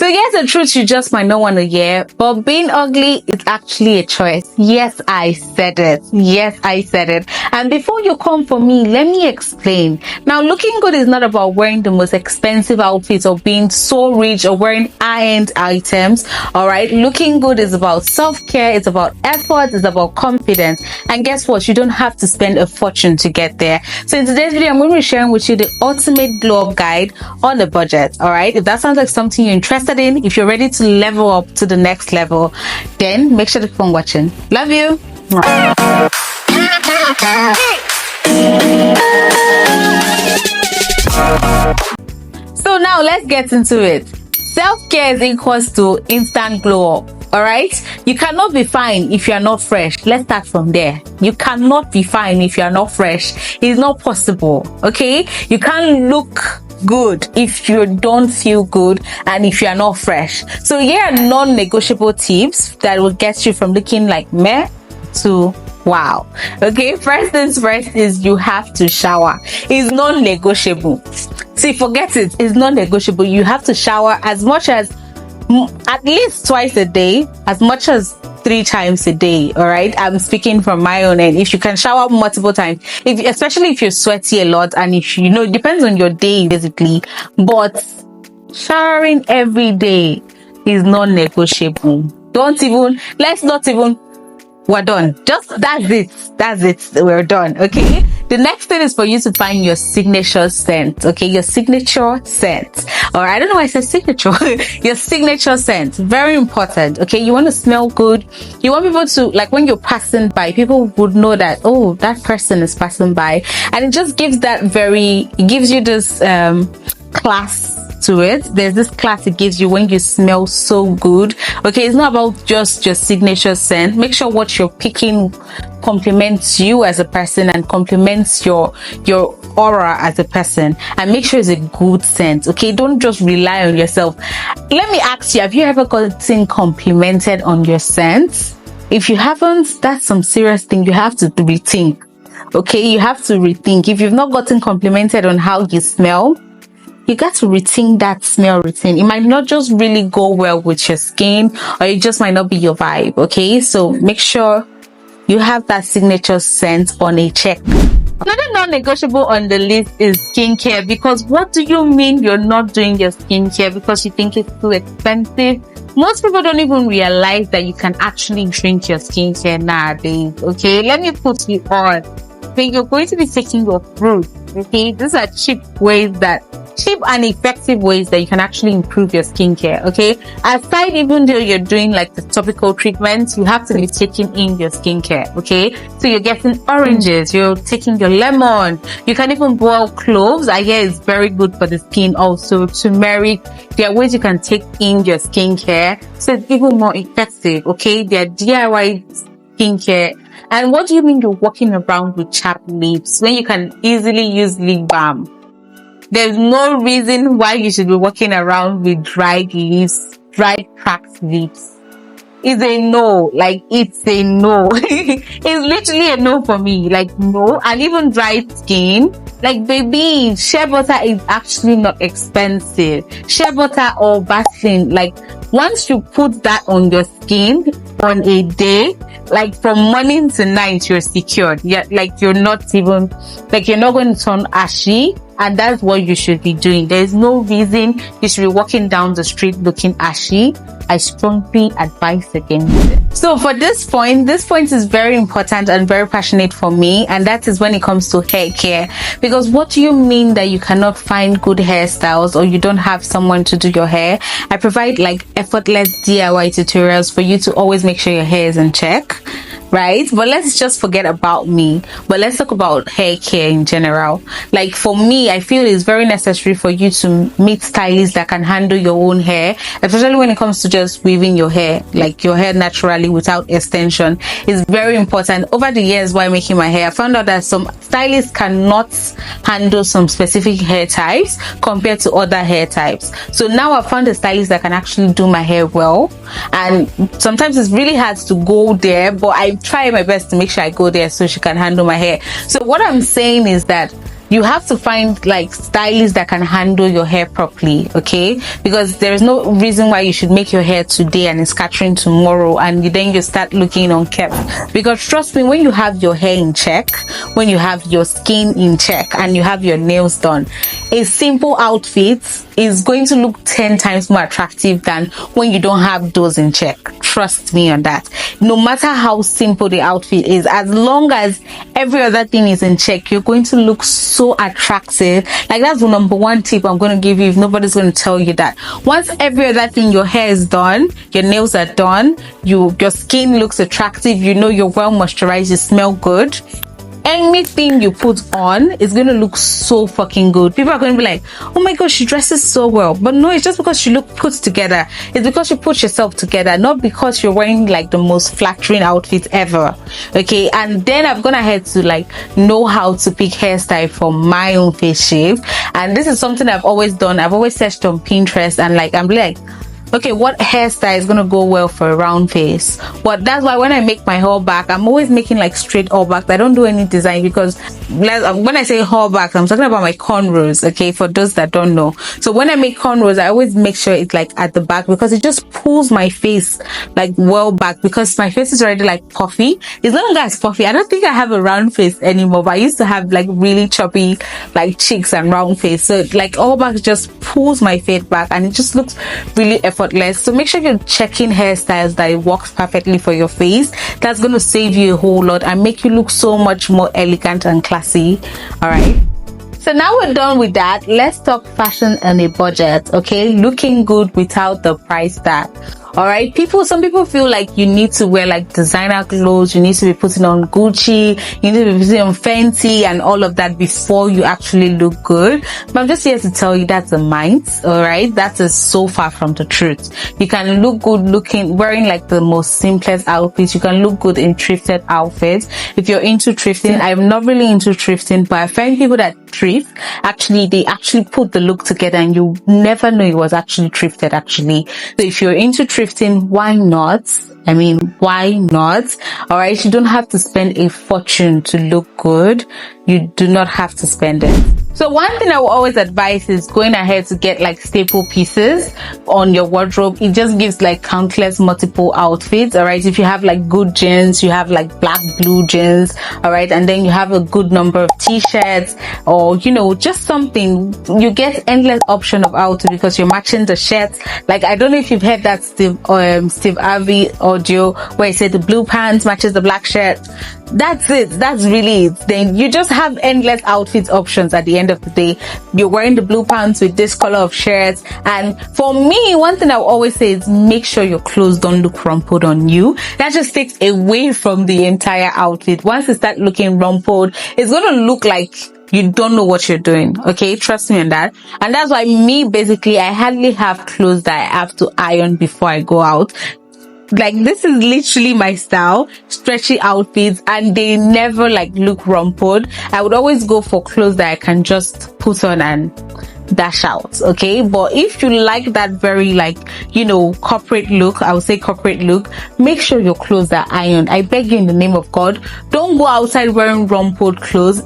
So here's the truth you just might not want to hear, but being ugly is actually a choice. Yes, I said it. Yes, I said it. And before you come for me, let me explain. Now, looking good is not about wearing the most expensive outfits or being so rich or wearing high-end items. All right. Looking good is about self-care. It's about effort. It's about confidence. And guess what? You don't have to spend a fortune to get there. So in today's video, I'm going to be sharing with you the ultimate glow up guide on a budget. All right. If that sounds like something you're interested in, if you're ready to level up to the next level, then make sure to keep on watching. Love you. So now let's get into it. Self-care is equals to instant glow up. All right, you cannot be fine if you are not fresh. Let's start from there. You cannot be fine if you are not fresh. It's not possible. Okay, you can't look good if you don't feel good and if you are not fresh. So here are non-negotiable tips that will get you from looking like meh to wow. Okay, first things first is you have to shower. It's non-negotiable. See, forget it. It's non-negotiable. You have to shower as much as at least twice a day, as much as 3 times a day. All right, I'm speaking from my own end. If you can shower multiple times, especially if you're sweaty a lot, and if you know, it depends on your day basically, but showering every day is non-negotiable. Let's not even, we're done. Just that's it, we're done. Okay, the next thing is for you to find your signature scent. Okay, your signature scent. Or I don't know why I said signature. Your signature scent, very important. Okay, you want to smell good. You want people to, like, when you're passing by, people would know that, oh, that person is passing by, and it just gives it gives you this class to it. There's this class it gives you when you smell so good. Okay, it's not about just your signature scent. Make sure what you're picking complements you as a person and complements your aura as a person, and make sure it's a good scent. Okay, don't just rely on yourself. Let me ask you, have you ever gotten complimented on your scent? If you haven't, that's some serious thing. You have to rethink. Okay, you have to rethink. If you've not gotten complimented on how you smell, you got to rethink that smell routine. It might not just really go well with your skin, or it just might not be your vibe. Okay, so make sure you have that signature scent on a check. Another non-negotiable on the list is skincare, because what do you mean you're not doing your skincare because you think it's too expensive? Most people don't even realize that you can actually drink your skincare nowadays. Okay, let me put you on. When you're going to be taking your fruit, okay, these are cheap and effective ways that you can actually improve your skincare. Okay, aside, even though you're doing like the topical treatments, you have to be taking in your skincare. Okay, so you're getting oranges, you're taking your lemon, you can even boil cloves. I hear it's very good for the skin. Also turmeric. There are ways you can take in your skincare so it's even more effective. Okay, there are DIY skincare. And what do you mean you're walking around with chapped lips when you can easily use lip balm? There's no reason why you should be walking around with dried lips, dried cracked lips. It's a no. Like, it's a no. It's literally a no for me. Like, no. And even dried skin. Like, baby, shea butter is actually not expensive. Shea butter or Vaseline, like, once you put that on your skin on a day, like from morning to night, you're secured. Yeah, like you're not going to turn ashy. And that's what you should be doing. There's no reason you should be walking down the street looking ashy. I strongly advise against it. So for this point is very important and very passionate for me, and that is when it comes to hair care. Because what do you mean that you cannot find good hairstyles or you don't have someone to do your hair? I provide like effortless DIY tutorials for you to always make sure your hair is in check. Right? But let's just forget about me. But let's talk about hair care in general. Like for me, I feel it's very necessary for you to meet stylists that can handle your own hair, especially when it comes to just weaving your hair, like your hair naturally without extension. It's very important. Over the years while making my hair, I found out that some stylists cannot handle some specific hair types compared to other hair types. So now I found a stylist that can actually do my hair well. And sometimes it's really hard to go there, but I try my best to make sure I go there so she can handle my hair. So what I'm saying is that you have to find like stylists that can handle your hair properly, okay? Because there is no reason why you should make your hair today and it's scattering tomorrow, and then you start looking unkempt. Because trust me, when you have your hair in check, when you have your skin in check, and you have your nails done, a simple outfit is going to look 10 times more attractive than when you don't have those in check. Trust me on that. No matter how simple the outfit is, as long as every other thing is in check, you're going to look so attractive. Like, that's the number one tip I'm going to give you if nobody's going to tell you that. Once every other thing, your hair is done, your nails are done, your skin looks attractive, you know you're well moisturized, you smell good, anything you put on is going to look so fucking good. People are going to be like, oh my god, she dresses so well. But no, it's just because you look put together. It's because you put yourself together, not because you're wearing like the most flattering outfit ever. Okay, and then I've gone ahead to like know how to pick hairstyle for my own face shape, and this is something I've always done. I've always searched on Pinterest, and like I'm like, okay, what hairstyle is gonna go well for a round face? But that's why when I make my haul back, I'm always making like straight all backs. I don't do any design, because when I say haul backs, I'm talking about my cornrows, okay, for those that don't know. So when I make cornrows, I always make sure it's like at the back, because it just pulls my face like well back, because my face is already like puffy. It's no longer as puffy. I don't think I have a round face anymore, but I used to have like really choppy like cheeks and round face. So like all backs just pulls my face back, and it just looks really effortless. So make sure you're checking hairstyles that it works perfectly for your face. That's going to save you a whole lot and make you look so much more elegant and classy. All right, so now we're done with that. Let's talk fashion on a budget. Okay, looking good without the price tag. All right, some people feel like you need to wear like designer clothes, you need to be putting on Gucci, you need to be putting on Fenty and all of that before you actually look good. But I'm just here to tell you that's a myth. All right, that is so far from the truth. You can look good wearing like the most simplest outfits. You can look good in thrifted outfits. If you're into thrifting, I'm not really into thrifting, but I find people that thrift, they actually put the look together, and you never know it was actually thrifted actually. So if you're into thrifting, why not? I mean, why not? All right, you don't have to spend a fortune to look good. You do not have to spend it. So one thing I will always advise is going ahead to get like staple pieces on your wardrobe. It just gives like countless multiple outfits. All right, if you have like good jeans, you have like black blue jeans, all right, and then you have a good number of t-shirts, or you know, just something, you get endless option of outfit because you're matching the shirts. Like, I don't know if you've heard that Steve Harvey audio where he said the blue pants matches the black shirt. That's it. That's really it. Then you just have endless outfit options at the end of the day. You're wearing the blue pants with this color of shirts. And for me, one thing I will always say is make sure your clothes don't look rumpled on you. That just takes away from the entire outfit. Once it starts looking rumpled, it's going to look like you don't know what you're doing. Okay, trust me on that. And that's why basically I hardly have clothes that I have to iron before I go out. Like, this is literally my style, stretchy outfits, and they never like look rumpled. I would always go for clothes that I can just put on and dash out. Okay, but if you like that very like, you know, corporate look, I would say corporate look, make sure your clothes are ironed. I beg you in the name of God, don't go outside wearing rumpled clothes.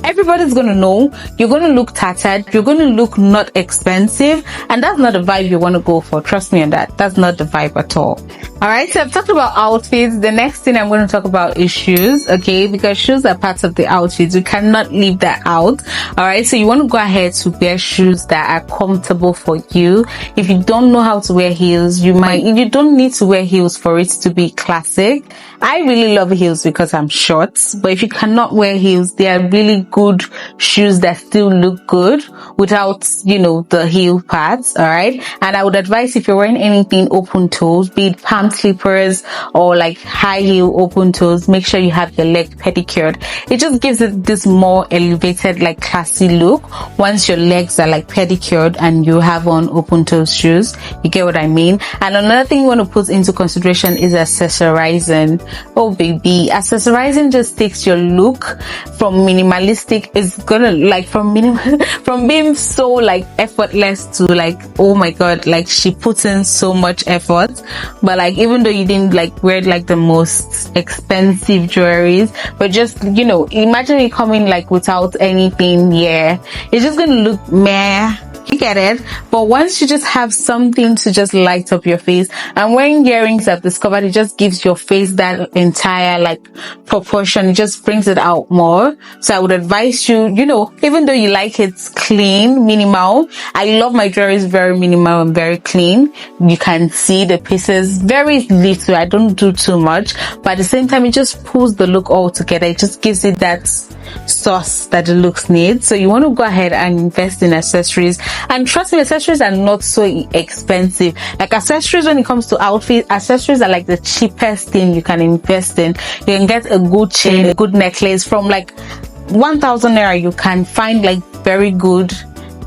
Everybody's gonna know you're gonna look tattered, you're gonna look not expensive, and that's not the vibe you want to go for. Trust me on that. That's not the vibe at all. All right, so I've talked about outfits. The next thing I'm going to talk about is shoes, okay, because shoes are parts of the outfits. You cannot leave that out. All right, so you want to go ahead to wear shoes that are comfortable for you. If you don't know how to wear heels, you don't need to wear heels for it to be classic. I really love heels because I'm short, but if you cannot wear heels, they are really good shoes that still look good without, you know, the heel parts. All right, and I would advise, if you're wearing anything open toes, be it palm slippers or like high heel open toes, make sure you have your leg pedicured. It just gives it this more elevated, like classy look once your legs are like pedicured and you have on open toes shoes. You get what I mean? And another thing you want to put into consideration is accessorizing. Oh baby, accessorizing just takes your look from minimalistic, it's gonna like from being so like effortless to like, oh my god, like she puts in so much effort, but like even though you didn't like wear like the most expensive jewelries, but just, you know, imagine it coming like without anything. Yeah, it's just gonna look meh. You get it? But once you just have something to just light up your face, and wearing earrings, I've discovered, it just gives your face that entire like proportion. It just brings it out more. So I would advise you, you know, even though you like it clean, minimal, I love my jewelry very minimal and very clean. You can see the pieces very little. I don't do too much, but at the same time, it just pulls the look all together. It just gives it that sauce that the looks need. So you want to go ahead and invest in accessories, and trust me, accessories are not so expensive. Like accessories, when it comes to outfits, accessories are like the cheapest thing you can invest in. You can get a good chain, a good necklace from like 1,000 naira. You can find like very good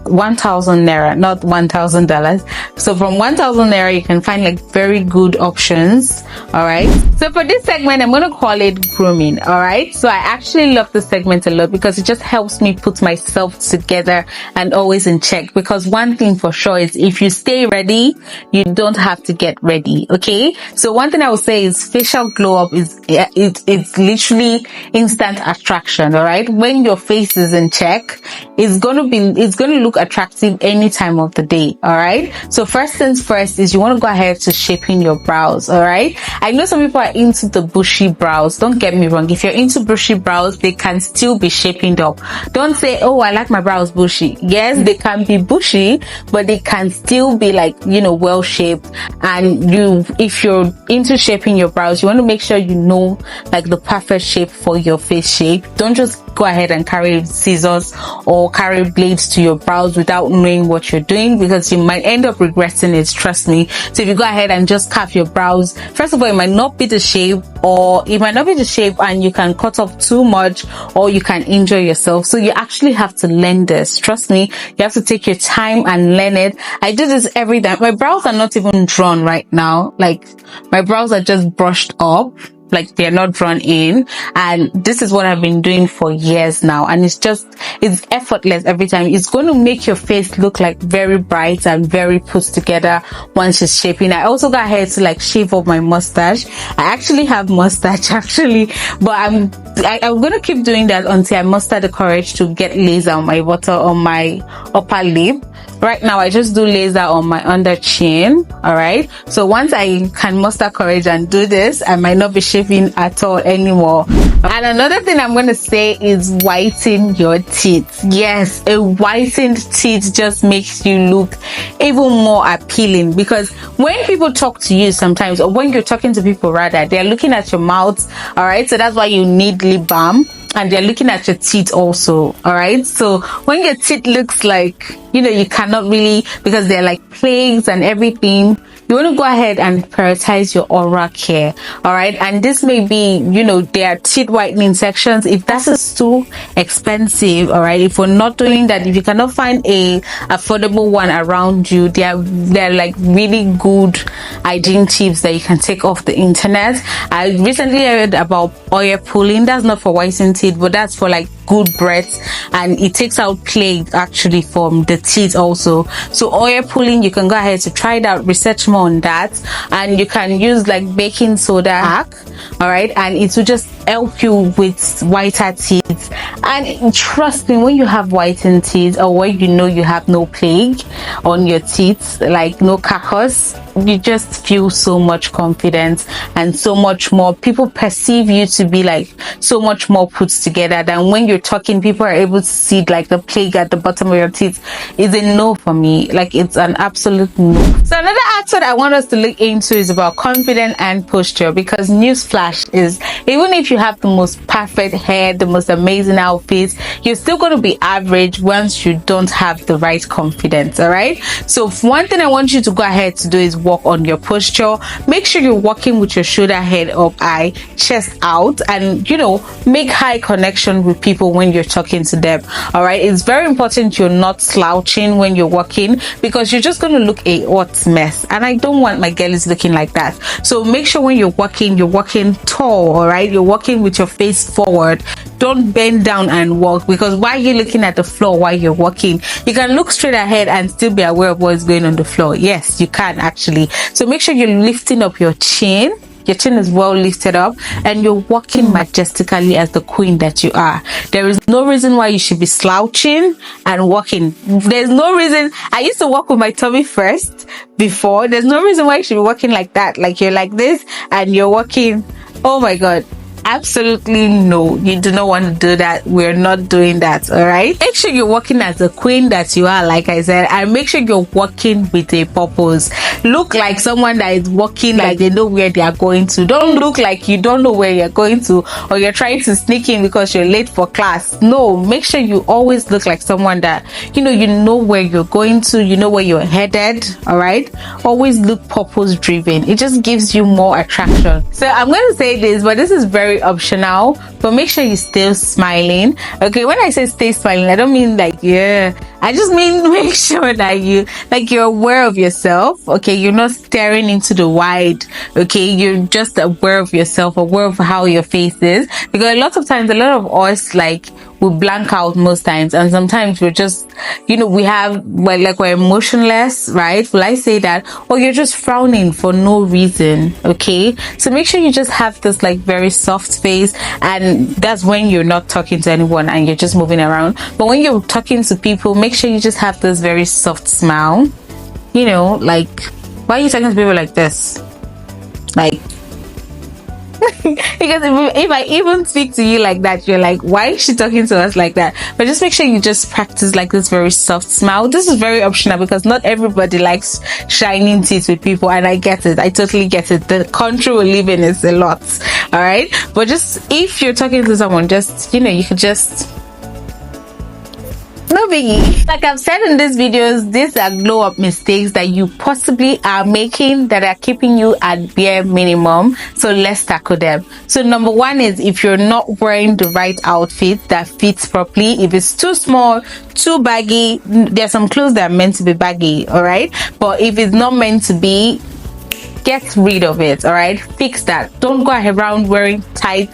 1,000 naira, not $1,000. So from 1,000 naira, you can find like very good options. All right. So for this segment, I'm going to call it grooming. All right. So I actually love this segment a lot because it just helps me put myself together and always in check. Because one thing for sure is if you stay ready, you don't have to get ready. Okay. So one thing I would say is facial glow up is, it's literally instant attraction. All right. When your face is in check, it's going to look attractive any time of the day. All right. So first things first is you want to go ahead to shaping your brows. All right. I know some people are into the bushy brows. Don't get me wrong. If you're into bushy brows, they can still be shaping up. Don't say, oh, I like my brows bushy. Yes, they can be bushy, but they can still be like, you know, well shaped. And if you're into shaping your brows, you want to make sure you know like the perfect shape for your face shape. Don't just go ahead and carry scissors or carry blades to your brows without knowing what you're doing, because you might end up regretting it. Trust me. So if you go ahead and just carve your brows, first of all, it might not be the shape, or it might not be the shape and you can cut off too much, or you can injure yourself. So you actually have to learn this. Trust me, you have to take your time and learn it. I do this every time. My brows are not even drawn right now. Like my brows are just brushed up. Like they're not drawn in, and this is what I've been doing for years now, and it's effortless every time. It's going to make your face look like very bright and very put together once it's shaping. I also got ahead to like shave off my mustache. I actually have mustache actually, but I'm gonna keep doing that until I muster the courage to get laser on my upper lip. Right now, I just do laser on my under chin. All right. So once I can muster courage and do this, I might not be shaving at all anymore. And another thing I'm going to say is whiten your teeth. Yes, a whitened teeth just makes you look even more appealing, because when people talk to you sometimes, or when you're talking to people rather, they're looking at your mouth. All right. So that's why you need lip balm. And they're looking at your teeth also. All right. So when your teeth looks like, you know, you cannot really, because they're like plagues and everything, you want to go ahead and prioritize your oral care. All right. And this may be, you know, there are teeth whitening sections. If that is too expensive, all right, if we're not doing that, if you cannot find a affordable one around you, they're like really good hygiene tips that you can take off the internet. I recently heard about oil pulling. That's not for whitening teeth, but that's for like good breath, and it takes out plague actually from the teeth also. So oil pulling, you can go ahead to try it out, research more on that, and you can use like baking soda hack. All right, and it will just help you with whiter teeth. And trust me, when you have whitened teeth, or when you know you have no plague on your teeth, like no carcass, you just feel so much confidence and so much more. People perceive you to be like so much more put together than when you're talking. People are able to see like the plague at the bottom of your teeth. Is a no for me. Like it's an absolute no. So another aspect I want us to look into is about confidence and posture, because newsflash is, even if you have the most perfect hair, the most amazing outfits, you're still going to be average once you don't have the right confidence. All right. So one thing I want you to go ahead to do is work on your posture. Make sure you're walking with your shoulder, head up, eye, chest out, and, you know, make eye connection with people. people when you're talking to them. All right, it's very important you're not slouching when you're walking, because you're just going to look a hot mess, and I don't want my girlies looking like that. So make sure when you're walking tall. All right, you're walking with your face forward. Don't bend down and walk, because while you're looking at the floor while you're walking, you can look straight ahead and still be aware of what's going on the floor. Yes, you can actually. So make sure you're lifting up your chin. Your chin is well lifted up, and you're walking majestically as the queen that you are. There is no reason why you should be slouching and walking. There's no reason. I used to walk with my tummy first before. There's no reason why you should be walking like that. Like you're like this and you're walking. Oh my God. Absolutely no, you do not want to do that. We're not doing that. All right, make sure you're walking as the queen that you are, like I said, and make sure you're walking with a purpose. Look like someone that is walking like they know where they are going to. Don't look like you don't know where you're going to, or you're trying to sneak in because you're late for class. No, make sure you always look like someone that you know where you're going to, you know where you're headed. All right, always look purpose driven. It just gives you more attraction. So I'm going to say this, but this is very optional, but make sure you still smiling. Okay, when I say stay smiling, I don't mean like I just mean make sure that you're aware of yourself. Okay, you're not staring into the wide. Okay, you're just aware of yourself, aware of how your face is, because a lot of times, a lot of us we blank out most times, and sometimes we're just we're emotionless, right? Will I say that? Or you're just frowning for no reason. Okay, so make sure you just have this very soft face, and that's when you're not talking to anyone and you're just moving around. But when you're talking to people, make sure you just have this very soft smile. Why are you talking to people like this? Because if I even speak to you like that, you're like, why is she talking to us like that? But just make sure you just practice this very soft smile. This is very optional, because not everybody likes shining teeth with people, and I get it. I totally get it. The country we live in is a lot. All right, but just if you're talking to someone, just you could just no biggie. Like I've said in these videos, these are glow up mistakes that you possibly are making that are keeping you at bare minimum. So let's tackle them. So number one is, if you're not wearing the right outfit that fits properly, if it's too small, too baggy, there's some clothes that are meant to be baggy, all right? But if it's not meant to be, get rid of it. All right, fix that. Don't go around wearing tight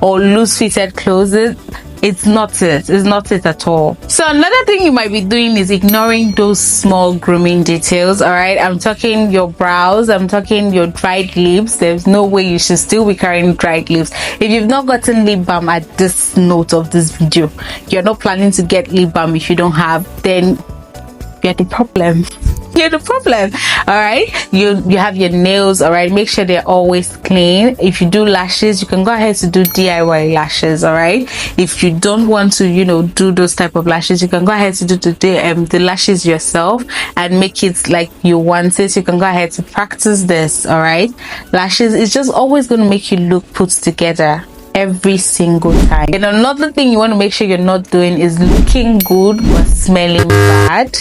or loose fitted clothes. It's not it at all. So another thing you might be doing is ignoring those small grooming details. All right, I'm talking your brows, I'm talking your dried lips. There's no way you should still be carrying dried lips. If you've not gotten lip balm at this note of this video, you're not planning to get lip balm. If you don't have, then you're the problem. You're the problem. All right, you have your nails. All right, make sure they're always clean. If you do lashes, you can go ahead to do DIY lashes. All right, if you don't want to do those type of lashes, you can go ahead to do the lashes yourself and make it like you want it. You can go ahead to practice this. All right, lashes is just always going to make you look put together every single time. And another thing you want to make sure you're not doing is looking good but smelling bad.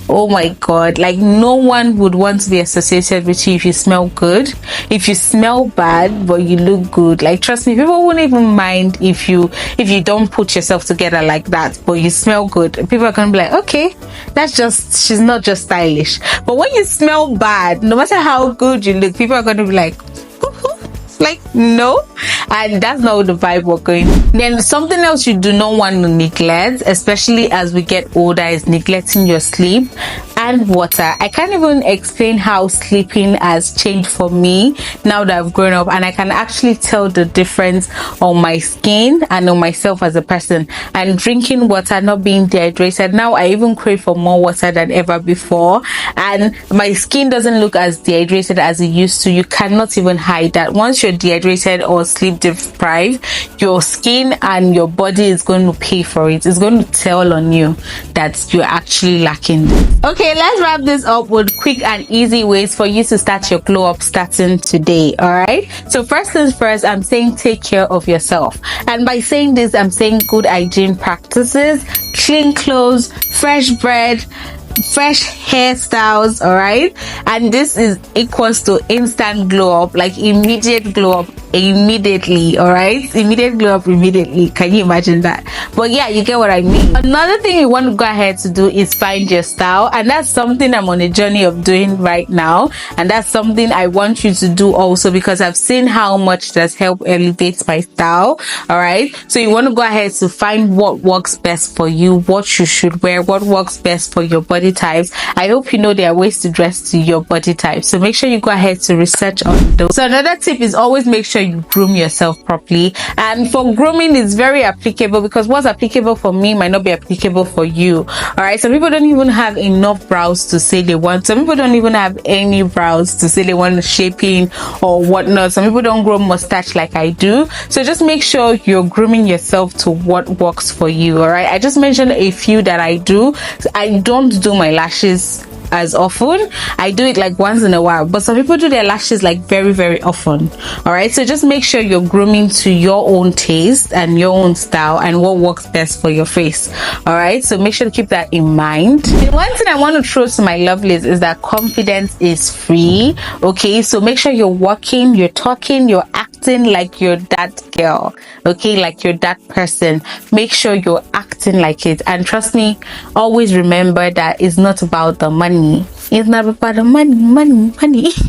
Oh my God, no one would want to be associated with you if you smell good. If you smell bad but you look good, trust me, people won't even mind if you don't put yourself together like that, but you smell good. People are gonna be like, okay, she's not just stylish. But when you smell bad, no matter how good you look, people are gonna be like, no, and that's not the vibe we're going. Then something else you do not want to neglect, especially as we get older, is neglecting your sleep and water. I can't even explain how sleeping has changed for me now that I've grown up, and I can actually tell the difference on my skin and on myself as a person. And drinking water, not being dehydrated, now I even crave for more water than ever before, and my skin doesn't look as dehydrated as it used to. You cannot even hide that. Once you're dehydrated or sleep deprived, your skin and your body is going to pay for it. It's going to tell on you that you're actually lacking. Okay, let's wrap this up with quick and easy ways for you to start your glow up starting today. All right, so first things first, I'm saying take care of yourself, and by saying this, I'm saying good hygiene practices, clean clothes, fresh bread, fresh hairstyles, all right, and this is equals to instant glow up, like immediate glow up immediately. All right, immediate glow up immediately. Can you imagine that? But yeah, you get what I mean. Another thing you want to go ahead to do is find your style, and that's something I'm on a journey of doing right now, and that's something I want you to do also, because I've seen how much that's helped elevate my style. All right, so you want to go ahead to find what works best for you, what you should wear, what works best for your body types. I hope you know there are ways to dress to your body type, so make sure you go ahead to research on those. So another tip is always make sure you groom yourself properly, and for grooming it's very applicable, because what's applicable for me might not be applicable for you. All right, some people don't even have enough brows to say they want, some people don't even have any brows to say they want shaping or whatnot, some people don't grow mustache like I do. So just make sure you're grooming yourself to what works for you. All right, I just mentioned a few that I do. I don't do my lashes as often. I do it like once in a while, but some people do their lashes like very often. All right, so just make sure you're grooming to your own taste and your own style and what works best for your face. All right, so make sure to keep that in mind. And one thing I want to throw to my lovelies is that confidence is free. Okay, so make sure you're walking, you're talking, you're acting like you're that girl. Okay, like you're that person. Make sure you're acting like it, and trust me, always remember that it's not about the money. It's not about the money.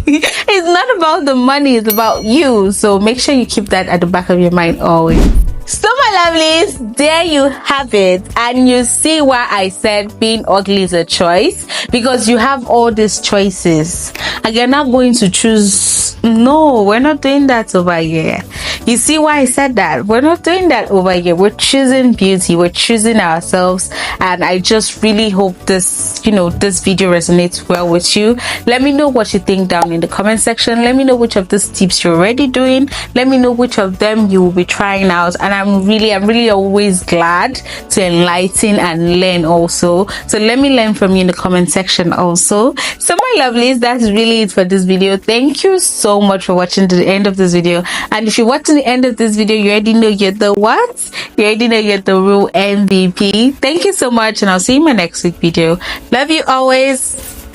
It's not about the money, it's about you. So make sure you keep that at the back of your mind always. So my lovelies, there you have it, and you see why I said being ugly is a choice, because you have all these choices and you're not going to choose. No, we're not doing that over here. You see why I said that? We're not doing that over here. We're choosing beauty, we're choosing ourselves, and I just really hope this, this video resonates well with you. Let me know what you think down in the comment section. Let me know which of these tips you're already doing. Let me know which of them you will be trying out, and I'm really always glad to enlighten and learn also. So let me learn from you in the comment section also. So my lovelies, that's really it for this video. Thank you so much for watching to the end of this video, and if you watch to the end of this video, you already know you're the what? You already know you're the real MVP. Thank you so much, and I'll see you in my next week video. Love you always.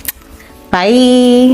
Bye.